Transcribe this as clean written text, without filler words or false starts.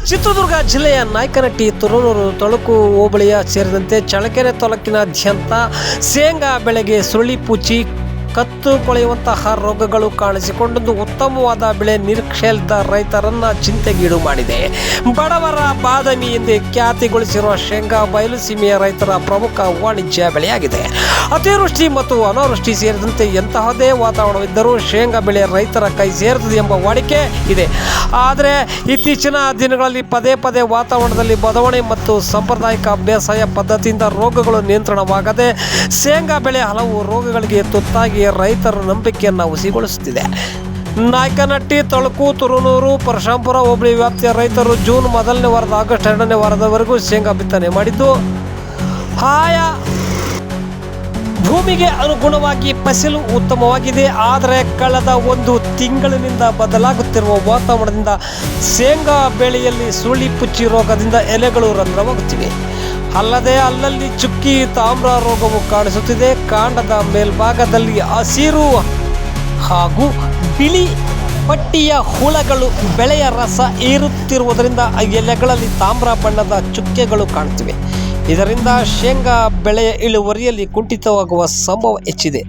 ಚಿತ್ರದುರ್ಗ ಜಿಲ್ಲೆಯ ನಾಯಕನಹಟ್ಟಿ, ತುರೂರು ತಾಲೂಕು ಹೋಬಳಿಯ ಸೇರಿದಂತೆ ಚಳ್ಳಕೆರೆ ತಾಲೂಕಿನಾದ್ಯಂತ ಶೇಂಗಾ ಬೆಳೆಗೆ ಸುರುಳಿ ಪೂಚಿ, ಕತ್ತು ಕೊಳೆಯುವಂತಹ ರೋಗಗಳು ಕಾಣಿಸಿಕೊಂಡು ಉತ್ತಮವಾದ ಬೆಳೆ ನಿರೀಕ್ಷೆಯಿಲ್ಲದ ರೈತರನ್ನ ಚಿಂತೆಗೀಡು ಮಾಡಿದೆ. ಬಡವರ ಬಾದಾಮಿ ಎಂದೇ ಖ್ಯಾತಿಗೊಳಿಸಿರುವ ಶೇಂಗಾ ಬಯಲುಸೀಮೆಯ ರೈತರ ಪ್ರಮುಖ ವಾಣಿಜ್ಯ ಬೆಳೆಯಾಗಿದೆ. ಅತಿವೃಷ್ಟಿ ಮತ್ತು ಅನಾವೃಷ್ಟಿ ಸೇರಿದಂತೆ ಎಂತಹದೇ ವಾತಾವರಣವಿದ್ದರೂ ಶೇಂಗಾ ಬೆಳೆ ರೈತರ ಕೈ ಸೇರುತ್ತದೆ ಎಂಬ ವಾಡಿಕೆ ಇದೆ. ಆದರೆ ಇತ್ತೀಚಿನ ದಿನಗಳಲ್ಲಿ ಪದೇ ಪದೇ ವಾತಾವರಣದಲ್ಲಿ ಬದಲಾವಣೆ ಮತ್ತು ಸಾಂಪ್ರದಾಯಿಕ ಬೇಸಾಯ ಪದ್ಧತಿಯಿಂದ ರೋಗಗಳು ನಿಯಂತ್ರಣವಾಗದೆ ಶೇಂಗಾ ಬೆಳೆ ಹಲವು ರೋಗಗಳಿಗೆ ತುತ್ತಾಗಿ ರೈತರ ನಂಬಿಕೆಯನ್ನು ಹುಸಿಗೊಳಿಸುತ್ತಿದೆ. ನಾಯಕನಹಟ್ಟಿ ತಾಲೂಕು, ತುರೂರು, ಪರಶುರಾಂಪುರ ಹೋಬಳಿ ವ್ಯಾಪ್ತಿಯ ರೈತರು ಜೂನ್ ಮೊದಲನೇ ವಾರದ ಆಗಸ್ಟ್ 2ನೇ ವಾರದವರೆಗೂ ಶೇಂಗಾ ಬಿತ್ತನೆ ಮಾಡಿದ್ದು, ಆಯಾ ಭೂಮಿಗೆ ಅನುಗುಣವಾಗಿ ಫಸಲು ಉತ್ತಮವಾಗಿದೆ. ಆದರೆ ಕಳೆದ ಒಂದು ತಿಂಗಳಿನಿಂದ ಬದಲಾಗುತ್ತಿರುವ ವಾತಾವರಣದಿಂದ ಶೇಂಗಾ ಬೆಳೆಯಲ್ಲಿ ಸುರುಳಿ ಪುಚ್ಚಿ ರೋಗದಿಂದ ಎಲೆಗಳು ರಂಧ್ರವಾಗುತ್ತಿವೆ. ಅಲ್ಲದೆ ಅಲ್ಲಲ್ಲಿ ಚುಕ್ಕಿ, ತಾಮ್ರ ರೋಗವು ಕಾಣಿಸುತ್ತಿದೆ. ಕಾಂಡದ ಮೇಲ್ಭಾಗದಲ್ಲಿ ಹಸಿರು ಹಾಗೂ ಬಿಳಿ ಪಟ್ಟಿಯ ಹುಳಗಳು ಬೆಳೆಯ ರಸ ಹೀರುತ್ತಿರುವುದರಿಂದ ಎಲೆಗಳಲ್ಲಿ ತಾಮ್ರ ಬಣ್ಣದ ಚುಕ್ಕೆಗಳು ಕಾಣುತ್ತಿವೆ. ಇದರಿಂದ ಶೇಂಗಾ ಬೆಳೆಯ ಇಳುವರಿಯಲ್ಲಿ ಕುಂಠಿತವಾಗುವ ಸಂಭವ ಹೆಚ್ಚಿದೆ.